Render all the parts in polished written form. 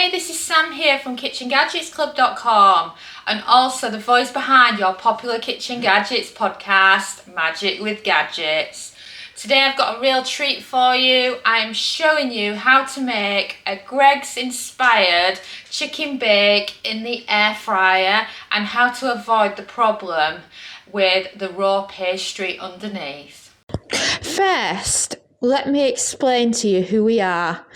Hey, this is Sam here from KitchenGadgetsClub.com and also the voice behind your popular Kitchen Gadgets podcast, Magic with Gadgets. Today I've got a real treat for you. I'm showing you how to make a Greggs inspired chicken bake in the air fryer and how to avoid the problem with the raw pastry underneath. First, let me explain to you who we are.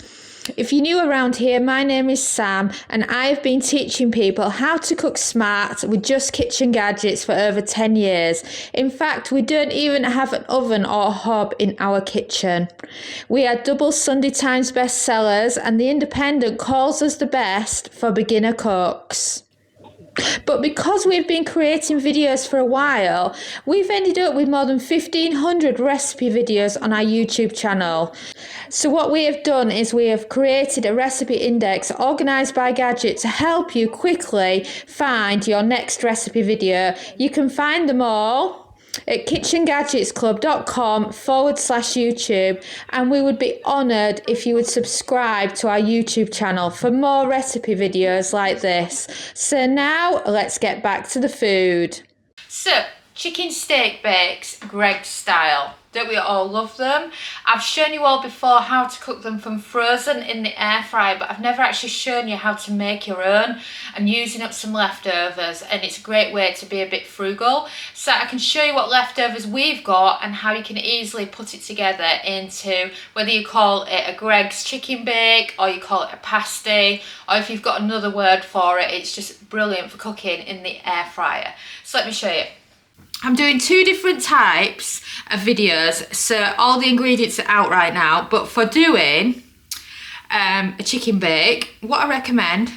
If you're new around here, my name is Sam and I've been teaching people how to cook smart with just kitchen gadgets for over 10 years. In fact, we don't even have an oven or a hob in our kitchen. We are double Sunday Times bestsellers and The Independent calls us the best for beginner cooks. But because we've been creating videos for a while, we've ended up with more than 1,500 recipe videos on our YouTube channel. So what we have done is we have created a recipe index organised by gadget to help you quickly find your next recipe video. You can find them all at KitchenGadgetsClub.com/YouTube, and we would be honoured if you would subscribe to our YouTube channel for more recipe videos like this. So now let's get back to the food. So, chicken steak bakes, Greggs style. Don't we all love them? I've shown you all before how to cook them from frozen in the air fryer, but I've never actually shown you how to make your own and using up some leftovers, and it's a great way to be a bit frugal. So I can show you what leftovers we've got and how you can easily put it together into whether you call it a Greggs chicken bake or you call it a pasty, or if you've got another word for it, it's just brilliant for cooking in the air fryer. So let me show you. I'm doing two different types of videos, so all the ingredients are out right now, but for doing a chicken bake, what I recommend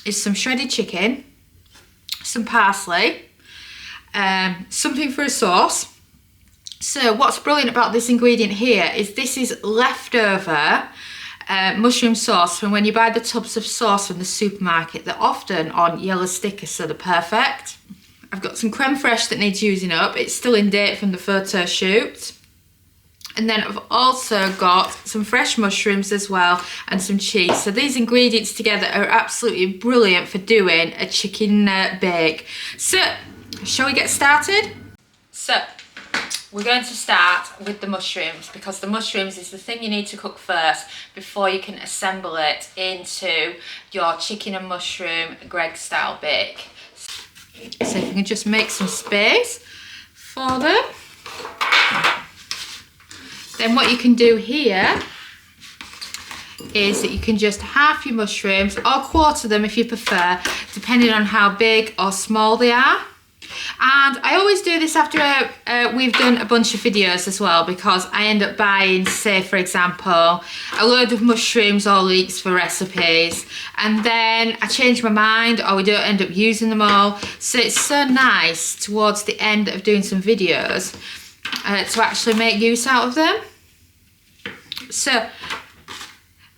is some shredded chicken, some parsley, something for a sauce. So what's brilliant about this ingredient here is this is leftover mushroom sauce from when you buy the tubs of sauce from the supermarket. They're often on yellow stickers, so they're perfect. I've got some creme fraiche that needs using up. It's still in date from the photo shoot. And then I've also got some fresh mushrooms as well and some cheese. So these ingredients together are absolutely brilliant for doing a chicken bake. So, shall we get started? So, we're going to start with the mushrooms because the mushrooms is the thing you need to cook first before you can assemble it into your chicken and mushroom Greggs style bake. So if you can just make some space for them. Then what you can do here is that you can just half your mushrooms or quarter them if you prefer, depending on how big or small they are. And I always do this after we've done a bunch of videos as well, because I end up buying, say for example, a load of mushrooms or leeks for recipes, and then I change my mind or we don't end up using them all. So it's so nice towards the end of doing some videos to actually make use out of them. So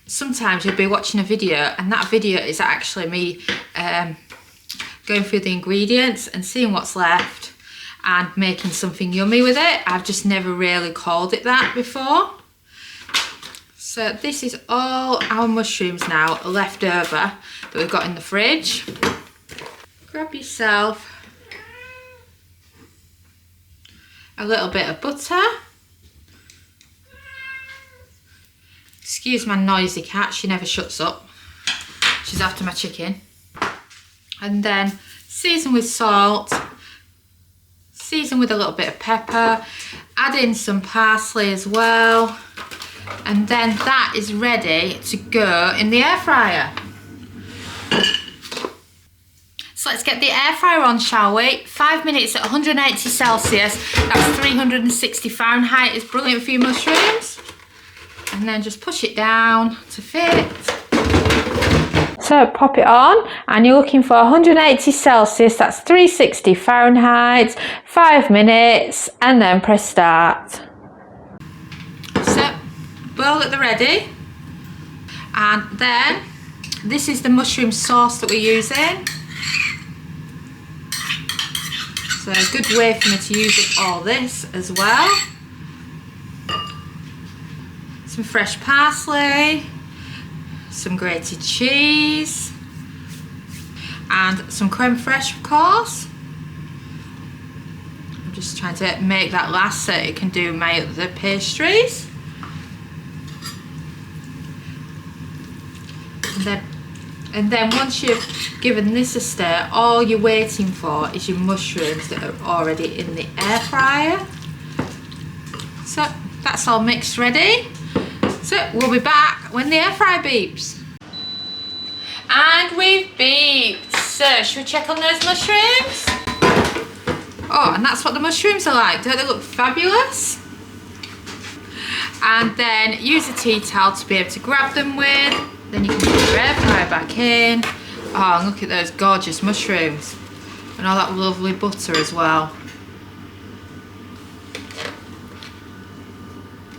sometimes you'll be watching a video and that video is actually me going through the ingredients and seeing what's left and making something yummy with it. I've just never really called it that before. So this is all our mushrooms now left over that we've got in the fridge. Grab yourself a little bit of butter. Excuse my noisy cat, she never shuts up. She's after my chicken. And then season with salt, season with a little bit of pepper, add in some parsley as well, and then that is ready to go in the air fryer. So let's get the air fryer on, shall we? 5 minutes at 180 Celsius, that's 360 Fahrenheit, it's brilliant for your mushrooms. And then just push it down to fit. So pop it on and you're looking for 180 Celsius, that's 360 Fahrenheit, 5 minutes, and then press start. So bowl at the ready, and then this is the mushroom sauce that we're using. So a good way for me to use up all this as well. Some fresh parsley, some grated cheese, and some creme fraiche, of course. I'm just trying to make that last so it can do my other pastries. And then once you've given this a stir, all you're waiting for is your mushrooms that are already in the air fryer. So that's all mixed ready. So we'll be back when the air fryer beeps. And we've beeped. So should we check on those mushrooms? Oh, and that's what the mushrooms are like. Don't they look fabulous? And then use a tea towel to be able to grab them with. Then you can put your air fryer back in. Oh, and look at those gorgeous mushrooms. And all that lovely butter as well.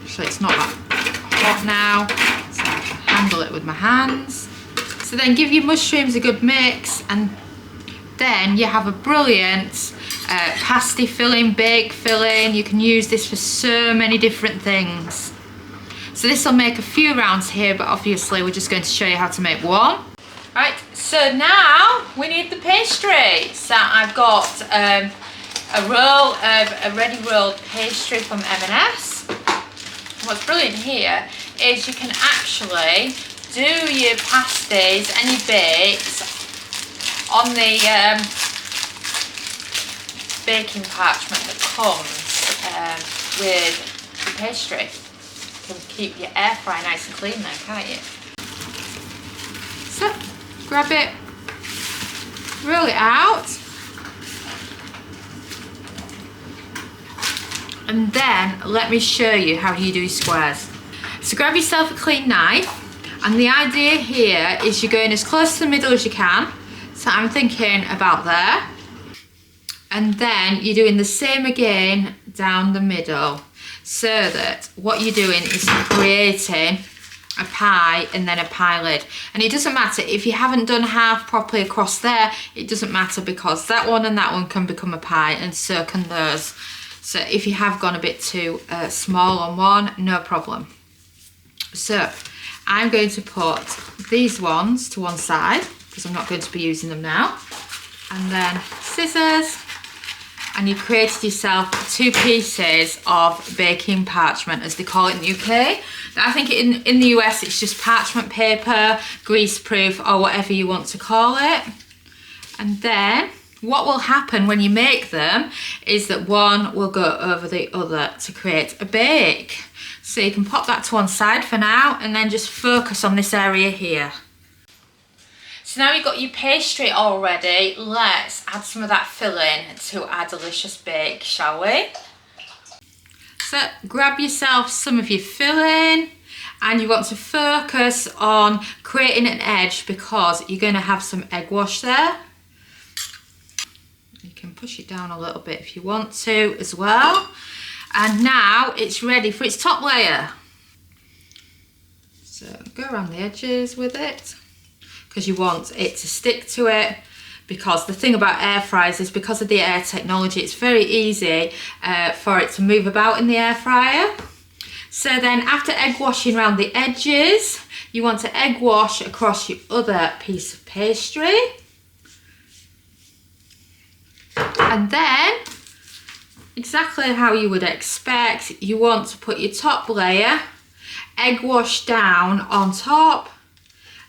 So it's not that hot now, so I can handle it with my hands. So then give your mushrooms a good mix, and then you have a brilliant pasty filling, bake filling. You can use this for so many different things. So this will make a few rounds here, but obviously we're just going to show you how to make one. Right, so now we need the pastry. So I've got a roll of a ready rolled pastry from M&S. What's brilliant here is you can actually do your pasties and your bakes on the baking parchment that comes with the pastry. You can keep your air fryer nice and clean then, can't you? So grab it, roll it out, and then let me show you how you do squares. So grab yourself a clean knife, and the idea here is you're going as close to the middle as you can. So I'm thinking about there, and then you're doing the same again down the middle, so that what you're doing is creating a pie and then a pie lid. And it doesn't matter if you haven't done half properly across there, it doesn't matter, because that one and that one can become a pie, and so can those. So if you have gone a bit too small on one, no problem. So I'm going to put these ones to one side because I'm not going to be using them now. And then scissors, and you've created yourself 2 pieces of baking parchment, as they call it in the UK. I think in the US it's just parchment paper, greaseproof, or whatever you want to call it. And then what will happen when you make them is that one will go over the other to create a bake. So you can pop that to one side for now, and then just focus on this area here. So now you've got your pastry all ready, let's add some of that filling to our delicious bake, shall we? So grab yourself some of your filling, and you want to focus on creating an edge because you're going to have some egg wash there. You can push it down a little bit if you want to as well. And now it's ready for its top layer. So go around the edges with it, because you want it to stick to it. Because the thing about air fryers is, because of the air technology, it's very easy for it to move about in the air fryer. So then after egg washing around the edges, you want to egg wash across your other piece of pastry. And then, exactly how you would expect, you want to put your top layer, egg wash down on top,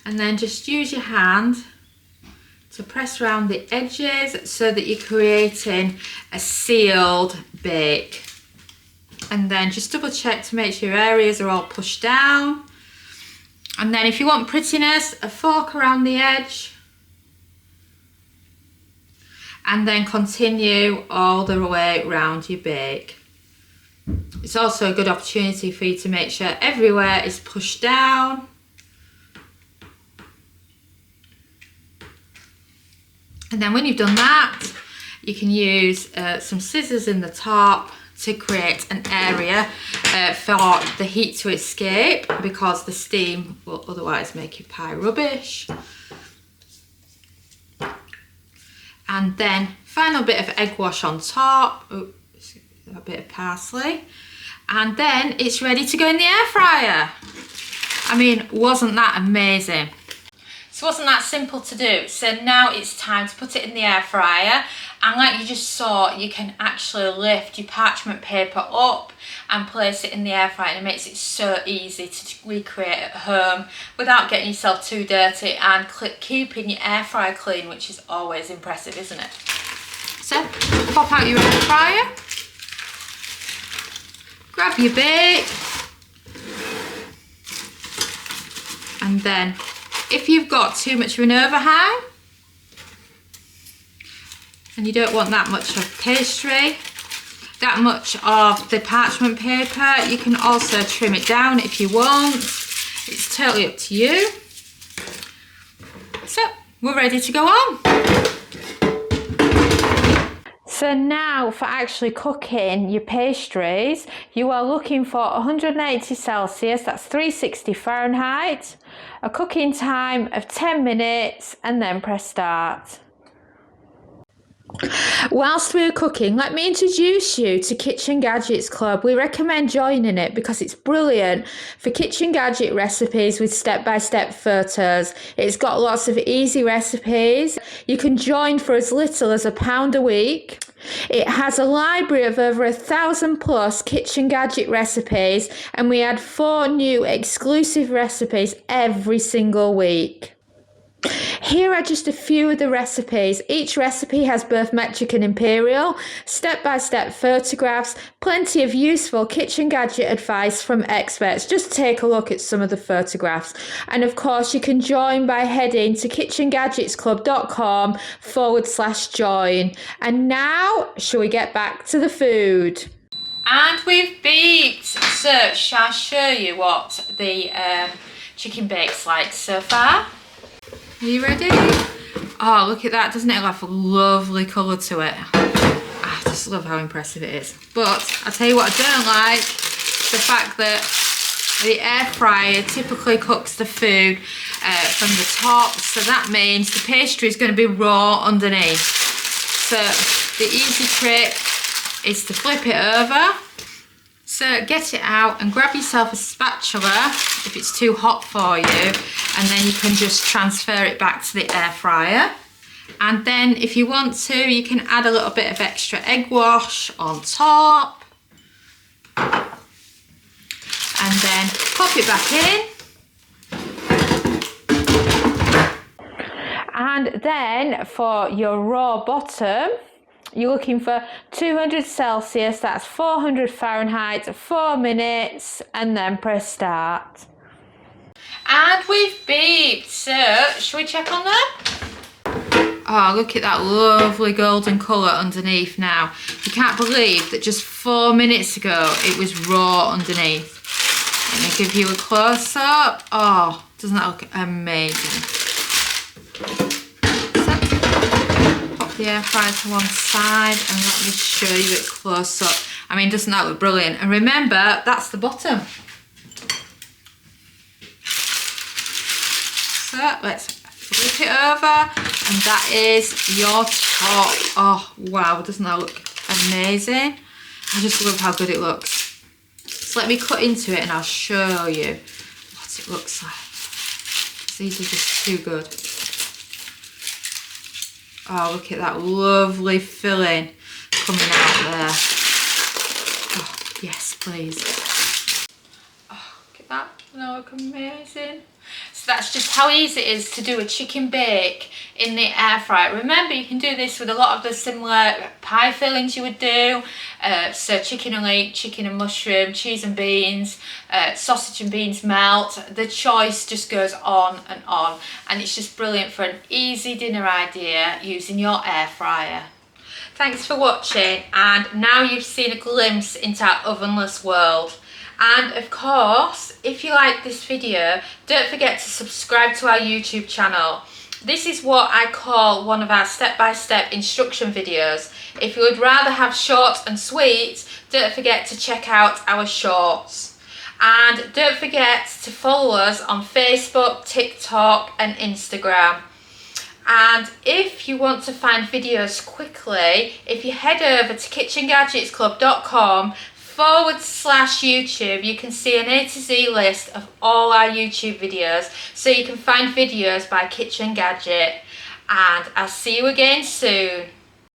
and then just use your hand to press around the edges so that you're creating a sealed bake. And then just double check to make sure your areas are all pushed down. And then if you want prettiness, a fork around the edge. And then continue all the way around your bake. It's also a good opportunity for you to make sure everywhere is pushed down. And then when you've done that, you can use some scissors in the top to create an area for the heat to escape, because the steam will otherwise make your pie rubbish. And then final bit of egg wash on top, oops, a bit of parsley, and then it's ready to go in the air fryer. I mean, wasn't that amazing? So wasn't that simple to do? So now it's time to put it in the air fryer, and like you just saw, you can actually lift your parchment paper up and place it in the air fryer, and it makes it so easy to recreate at home without getting yourself too dirty and keeping your air fryer clean, which is always impressive, isn't it? So pop out your air fryer, grab your bake, and then if you've got too much of an overhang and you don't want that much of pastry, that much of the parchment paper, you can also trim it down if you want. It's totally up to you. So we're ready to go on. So now for actually cooking your pastries, you are looking for 180 Celsius, that's 360 Fahrenheit, a cooking time of 10 minutes, and then press start. Whilst we're cooking, let me introduce you to Kitchen Gadgets Club. We recommend joining it because it's brilliant for kitchen gadget recipes with step-by-step photos. It's got lots of easy recipes. You can join for as little as £1 a week. It has a library of over 1,000 plus kitchen gadget recipes, and we add 4 new exclusive recipes every single week. Here are just a few of the recipes. Each recipe has both metric and imperial, step-by-step photographs, plenty of useful kitchen gadget advice from experts. Just take a look at some of the photographs. And of course, you can join by heading to KitchenGadgetsClub.com/join. And now, shall we get back to the food? And we've beeped. So, shall I show you what the chicken bake's like so far? Are you ready? Oh, look at that. Doesn't it have a lovely colour to it? I just love how impressive it is. But I'll tell you what I don't like. The fact that the air fryer typically cooks the food from the top. So that means the pastry is going to be raw underneath. So the easy trick is to flip it over. So get it out and grab yourself a spatula if it's too hot for you, and then you can just transfer it back to the air fryer. And then if you want to, you can add a little bit of extra egg wash on top. And then pop it back in. And then for your raw bottom, you're looking for 200 Celsius, that's 400 Fahrenheit, 4 minutes, and then press start. And we've beeped, so shall we check on them? Oh, look at that lovely golden colour underneath now. You can't believe that just 4 minutes ago it was raw underneath. Let me give you a close-up. Oh, doesn't that look amazing? The air fryer to one side, and let me show you it close up. I mean, doesn't that look brilliant? And remember, that's the bottom. So let's flip it over, and that is your top. Oh wow, doesn't that look amazing? I just love how good it looks. So let me cut into it and I'll show you what it looks like. These are just too good. Oh, look at that lovely filling coming out there. Oh, yes, please. Oh, look at that. Doesn't that look amazing? So that's just how easy it is to do a chicken bake in the air fryer. Remember, you can do this with a lot of the similar pie fillings you would do. So chicken and leek, chicken and mushroom, cheese and beans, sausage and beans melt. The choice just goes on, and it's just brilliant for an easy dinner idea using your air fryer. Thanks for watching, and now you've seen a glimpse into our ovenless world. And of course, if you like this video, don't forget to subscribe to our YouTube channel. This is what I call one of our step-by-step instruction videos. If you would rather have short and sweet, don't forget to check out our shorts. And don't forget to follow us on Facebook, TikTok and Instagram. And if you want to find videos quickly, if you head over to KitchenGadgetsClub.com kitchengadgetsclub.com/YouTube, you can see an A to Z list of all our YouTube videos. So you can find videos by Kitchen Gadget. And I'll see you again soon.